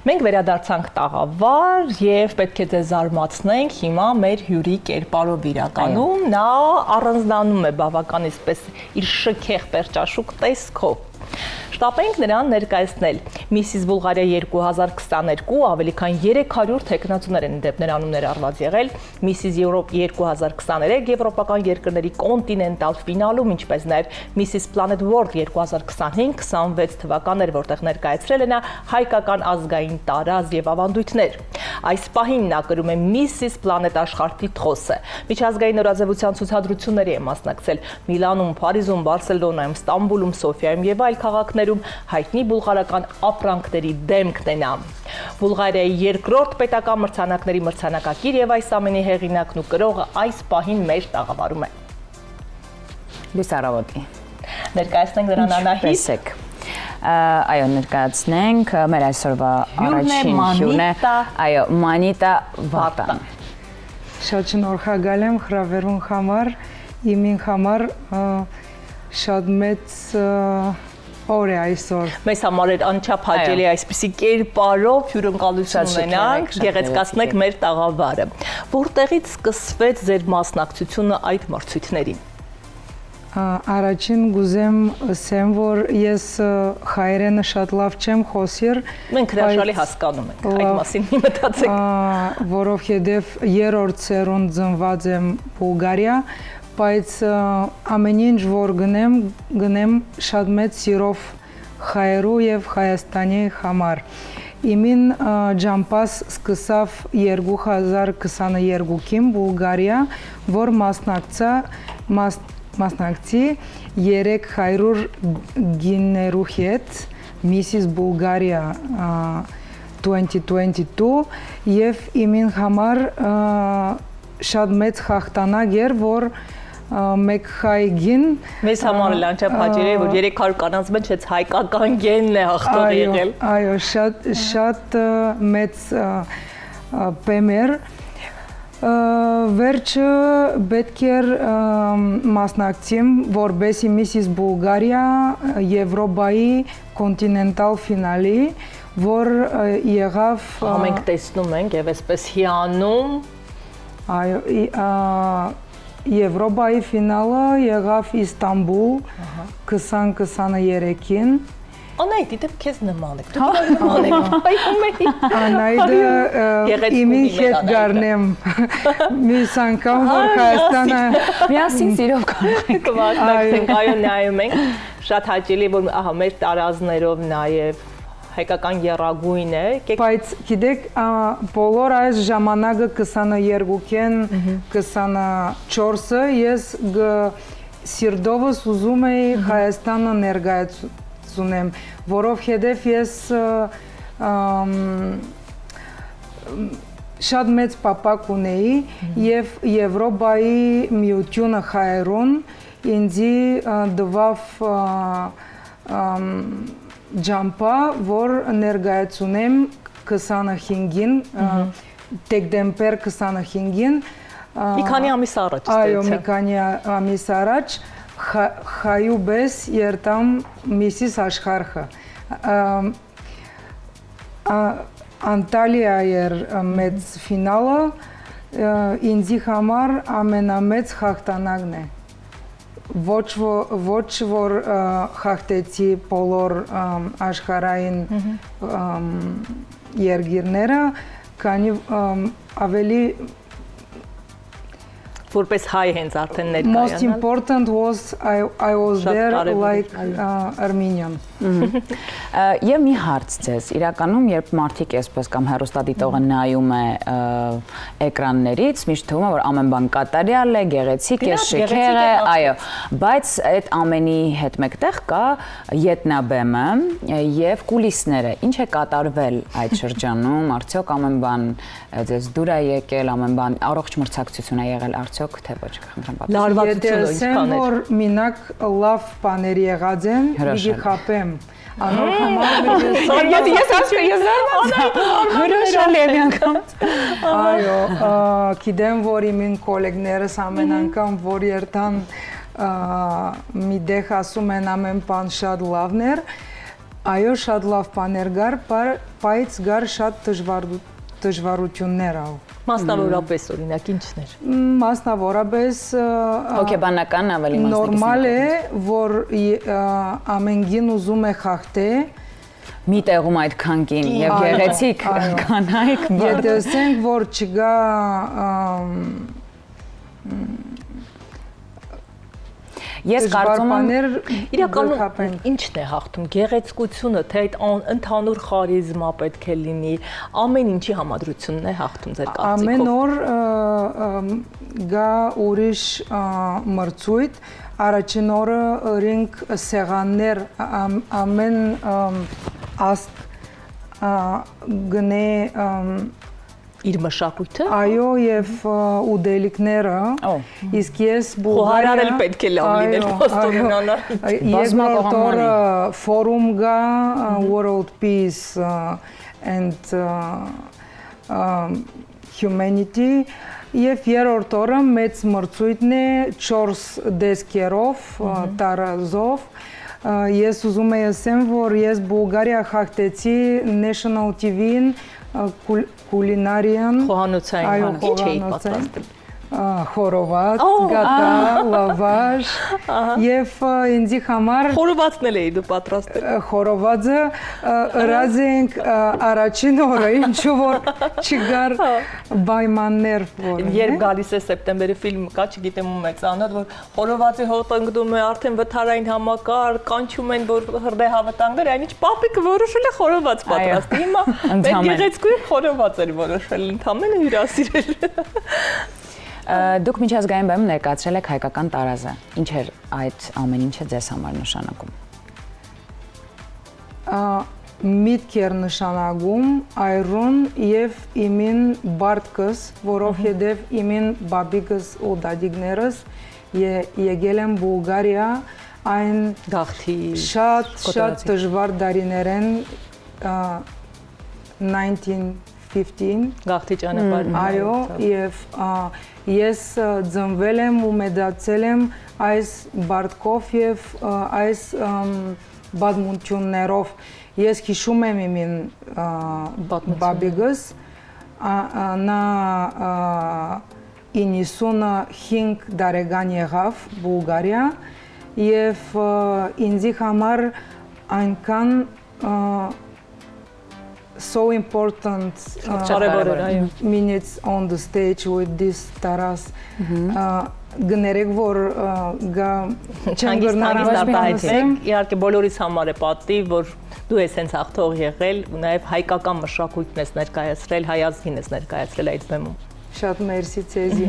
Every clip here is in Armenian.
Մենք վերադարձանք տաղավար եւ պետք է ձեզ զարմացնենք հիմա մեր հյուրի կերպարով իրականում նա առանձնանում է բավականիսպես իր շքեղ պերճաշուկ տեսքով Շտապենք նրան ներկայացնել Միսիս Բուլղարիա 2022 ավելի քան 300 թեկնածուներ են դեպ նրանումներ արված եղել Միսիս Եվրոպ 2023 եվրոպական երկրների կոնտինենտալ ֆինալում ինչպես նաև Միսիս Planet World 2025-26 թվականներ որտեղ ներկայացրել է նա հայկական ազգային տարազ եւ ավանդույթներ Այս պահին նա կրում է Միսիս Planet աշխարհ տիտղոսը միջազգային նորաձևության ցուցադրությունների է մասնակցել Միլանում, Փարիզում, Բարսելոնայում, Ստամբուլում, Սոֆիայում եւ այլ քաղաքներում հայտնի բուլղարական ապրանքների դեմքն է նա։ Բուլղարիայի երկրորդ պետական մրցանակների մրցանակակիր եւ այս ամենի հեղինակն ու կրողը այս պահին մեր տաղավարում է։ Լույս առավոտի։ Ներկայացնենք նրան Անահիտ։ Այո, ներկայացնենք մեր այսօրվա առաջին հյուրն է, այո, Մանիտա Վատան։ Շատ շնորհակալ եմ հրավերուն համար, իմին համար շատ մեծ օր է այսօր։ Մեզ համար էր անչափ հաճելի այսպիսի կերպարով հյուրընկալություն ունենանք, գեղեցկացնենք մեր տաղավարը։ Որտեղից սկսվեց ձեր մասնակցությունը այդ մրցույթներին։ Առաջին գուզեմ ասեմ, որ ես հայերենը շատ լավ չեմ խոսիր։ Մենք հրաշալի հասկանում ենք, այդ մասին մի մտածեք։ Որովհետև երրորդ սերունդ ծնված եմ Բուլղարիա, բայց ամեն ինչ որ գնեմ շատ մեծ սիրով հայերու եւ Հայաստանի համար։ Իմին ջամպաս սկսավ 2022-ին Բուլղարիա, որ մասնակցի 300 գիններու հետ Mrs. Bulgaria 2022 եւ իմին համար շատ մեծ հաղթանակ էր, որ մեկ հայ գին մեզ համար էլ անչափ հաճելի է, որ 300 կանանց մեջ հենց հայկական գենն է հաղթող եղել։ Այո, շատ մեծ բեմ էր Վերջը պետք էր մասնակցեմ, որբեսի Միսիս Բուլղարիա Եվրոպայի կոնտինենտալ ֆինալի, որ եղավ Մենք տեսնում ենք եւ այսպես հիանում Այո, Եվրոպայի ֆինալը եղավ Իստանբուլ 2023-ին Անայդ, դիտեմ քեզ նման եք, դու նման եք, այում էի։ Անայդը իմին հետ գարնեմ մյուս անգամ, որ Հայաստանը միասին սիրով կարող ենք կմասնակցենք, այո նայում ենք, շատ հաճելի, որ մեր տարազներով նաև հայկական եռագույն է։ Բայց գիտեք, բոլոր այս ժամանակը 22-ին, 24-ը ես սիրտովս ուզում էի Հայաստանը ներկայացնել ունեմ, որովհետև ես շատ մեծ պապակ ունեի եւ Եվրոպայի միությունը հայերուն ինձի դվավ ջամպա, որ ներկայացնեմ 25-ին, դեկտեմբեր 25-ին Մի քանի ամիս առաջ Այո, մի քանի ամիս առաջ հայուբես երտամ Միսիս աշխարհը Անտալիա էր մեծ ֆինալը ինձի համար ամենամեծ հաղթանակն է ոչ որ հաղթեցի բոլոր աշխարհային երկիրները քանի ավելի որպես հայ հենց արդեն ներկայանալ Most important was I was there like Armenian Եվ մի հարց ձեզ, իրականում երբ մարդիկ այսպես կամ հեռուստադիտողը նայում է էկրաններից, միշտ թվում է, որ ամեն բան կատարյալ է, գեղեցիկ է, շքեղ է, այո, բայց այդ ամենի հետ մեկտեղ կա ետնաբեմը եւ կուլիսները, ինչ է կատարվել այդ շրջանում, արդյոք ամեն բան ձեզ դուր է եկել, ամեն բան առողջ մրցակցություն է եղել, արդյոք թե ոչ, խնդրեմ պատասխան։ Լարվածությունը ինչքան որ մինակ լավ բաներ եղած են, պիտի խապեմ Անոր համար ես հրաշալի եմ անգամ Այո, գիտեմ, որ իմին կոլեգներս ամեն անգամ, որ երթան մի դեղ ասում են ամեն բան շատ լավն էր Այո, շատ լավ բաներ գար, բայց գար շատ դժվարություններ ալ։ Մասնավորապես օրինակ ինչն էր։ Մասնավորապես հոգեբանական ավելի նորմալ է, որ ամենգին ուզում է խախտել մի տեղում այդքան կին եւ գեղեցիկ կանայք, եթե ասենք, որ չգա Ես կարծում եմ իրականում ինչն է հաղթում գեղեցկությունը, թե այդ ընդհանուր խարիզմա պետք է լինի, ամեն ինչի համադրությունն է հաղթում ձեր կարծիքով։ Ամեն օր գա ուրիշ մրցույթ, առաջին օրը ըրինք սեղաններ, ամեն աստ գնե իր մշակույթը։ Այո, եւ ուդելիքները, իսկ ես Բուլղարիա Խոհարարել պետք է լավ լինել ոստորնանալ։ Երկրորդ օրը ֆորում գա World Peace and Humanity եւ երրորդ օրը մեծ մրցույթն է 4 դեսկերով, տարազով։ Ես ուզում եմ ասեմ, որ ես Բուլղարիա խախտեցի National TV-ին կուլինարիան խոհանոցային ինչ էի պատրաստել խորոված, գատա, լավաշ եւ ինձի համար խորովածն էլ էի դու պատրաստել խորովածը ըրած ենք առաջին օրը ինչու որ չգար պայմաններ որ երբ գալիս է սեպտեմբերի ֆիլմ կա չգիտեմ ում է ծանոթ որ խորովածի հոտ ընկնում է արդեն վթարային համակարգ կանչում են որ հրդե հավտանգներ այն ինչ պապիկը որոշել է խորոված պատրաստի հիմա մեր գեղեցկուի խորոված էր որոշել ընդամենը հյուրասիրել Դուք միջազգային բեմում ներկայացրել եք հայկական տարազը։ Ինչ էր այդ ամեն ինչը ձեզ համար նշանակում։ Միտք էր նշանակում այրուն եւ իմին բարտկս, որովհետեւ իմին բաբիկս ու դադիկներս եկել են Բուլղարիա այն գաղթի շատ դժվար դարիներեն 1915 գաղթի ճանապարհն այո եւ ես ծնվել եմ ու մեծացել եմ այս բարտկով եւ այս բադմունություններով ես հիշում եմ իմին բաբիկս նա 95 տարեկան եղավ Բուլղարիա եւ ինձի համար այնքան so important minutes on the stage with this Taras գներեք որ գա չանգիստ արտահայտենք իհարկե բոլորիս համար է պատիվ որ դու ես հենց հաղթող եղել ու նաև հայկական մշակույթն ես ներկայացրել հայ ազգին ես ներկայացրել այդ բեմում շատ մերսի ցեզի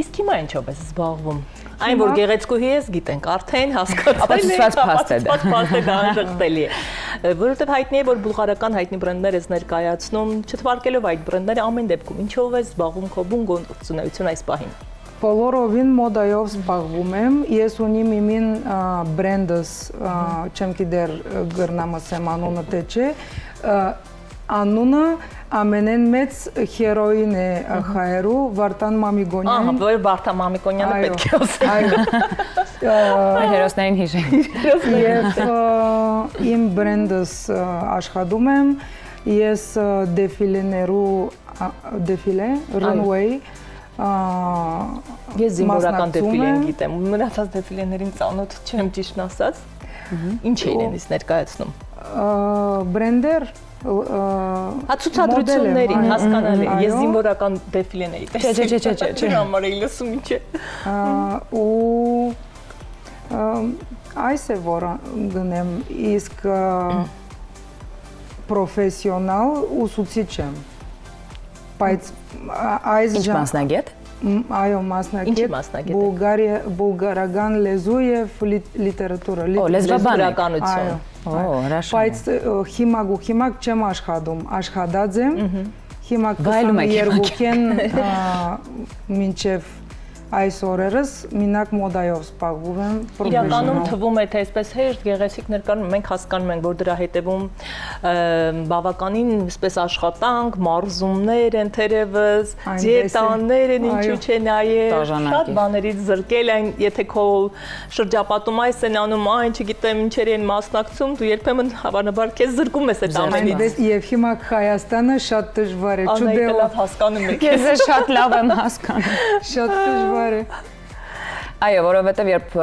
իսկ հիմա ինչով ես զբաղվում այն որ գեղեցկուհի ես գիտենք արդեն հասկացել ապացուցված փաստ է դա անշղթելի է որովհետև հայտնի է որ բուլղարական հայտնի բրենդներ ես ներկայացնում չթվարկելով այդ բրենդները ամեն դեպքում ինչով ես զբաղվում քո բուն գործունեություն այս պահին բոլորովին մոդայով զբաղվում եմ ես ունիմ իմին բրենդս չեմ գիտեր գրնամասեմ անունը թե չէ անունը ամենեն մեծ հերոին է հայերու Վարդան Մամիկոնյան ահա որ Վարդան Մամիկոնյանը պետք է ասել այո հերոսներին հիշենք եւ իմ բրենդս աշխատում եմ ես դեֆիլեներու դեֆիլե runway ես զինվորական դեֆիլեն գիտեմ մնացած դեֆիլեներին ծանոթ չեմ ճիշտն ասած ինչ է իրենից ներկայացնում բրենդեր ցուցադրություններին հասկանալի ես զինվորական դեֆիլեն էի չէ չէ համար էի լսում ինչ է ու այս է որ գնեմ իսկ պրոֆեսիոնալ ուսուցիչ եմ բայց այս ինչ մասնագետ այո մասնագետ բուլղարական լեզու եւ լիտերատուրա լեզվաբանականություն հրաշալի բայց հիմա չեմ աշխատում աշխատած եմ հիմա 22-ին մինչև այս օրերս մինակ մոդայով զբաղվում եմ Իրականում թվում է, թե այսպես հեշտ գեղեցիկ ներկայանում մենք հասկանում ենք, որ դրա հետևում բավականին այսպես աշխատանք, մարզումներ են թերևս, դիետաներ են, ինչու՞ չէ նաև շատ բաներից զրկել այն, եթե քո շրջապատում այս են անում, այն չգիտեմ ինչերի են մասնակցում, դու երբեմն հավանաբար քեզ զրկում ես այդ ամենից։ Եվ հիմա Հայաստանը շատ դժվար է, չուդելով հասկանում եք։ Ես շատ լավ եմ հասկանում։ Շատ դժվար է։ Այո, որովհետև երբ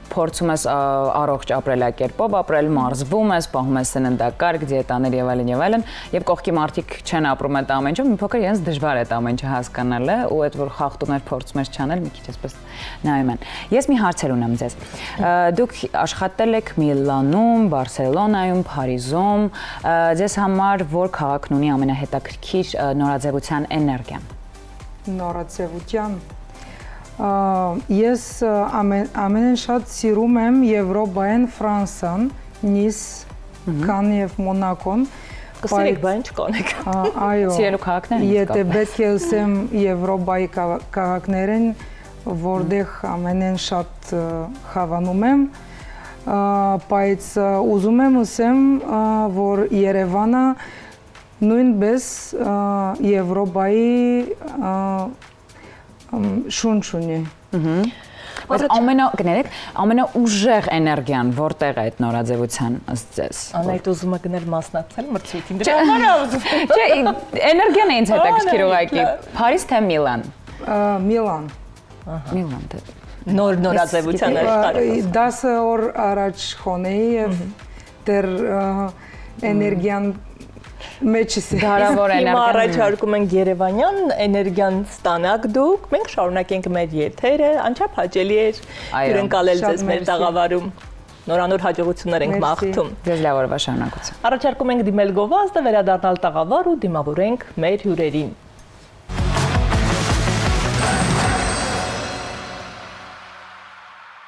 փորձում ես առողջ ապրելակերպով ապրել, մարզվում ես, պահում ես սննդակարգ, դիետաներ եւ այլն, եւ կողքի մարդիկ չեն ապրում այդ ամեն ինչը, մի փոքր իրենց դժվար է այդ ամեն ինչը հասկանալը, ու այդ որ խախտում ես, փորձում ես չանել, մի քիչ այսպես նայում են։ Ես մի հարցեր ունեմ ձեզ։ Դուք աշխատել եք Միլանում, Բարսելոնայում, Փարիզում, ձեզ համար որ քաղաքն ունի ամենահետաքրքիր նորաձևության էներգիան։ Նորաձևության Ես ամենեն շատ սիրում եմ Եվրոպայեն Ֆրանսան, Նիս, Կանն եւ Մոնակոն։ Կսիրեք, բան չկանեք։ Այո։ Սիրելու քաղաքներ են։ Եթե պետք է ասեմ Եվրոպայի քաղաքներն, որտեղ ամենեն շատ հավանում եմ, բայց ուզում եմ ասեմ, որ Երևանը նույնպես Եվրոպայի շունչ ունի։ Բայց ամենաուժեղ էներգիան որտեղ է այդ նորաձևության ըստ ձեզ։ Անայդ ուզում է գնել մասնակցել մրցույթին։ Դրա համար է ուզում։ Չէ, էներգիան է ինձ հետաքրքիր ուղղակի։ Փարիզ թե Միլան։ Միլան։ Միլան դե։ Նորաձևության աշխարհը։ 10 օր առաջ խոնեի եւ դեռ էներգիան մեջս է։ Դարավոր էներգիան։ Հիմա առաջարկում ենք Երևանյան էներգիան ստանաք դուք։ Մենք շարունակենք մեր եթերը, անչափ հաճելի էր հյուրընկալել ձեզ մեր տաղավարում։ Նորանոր հաջողություններ ենք մաղթում։ Ձեզ լավ օրվա շարունակություն։ Առաջարկում ենք դիմել գովազդը, վերադառնալ տաղավար ու դիմավորենք մեր հյուրերին։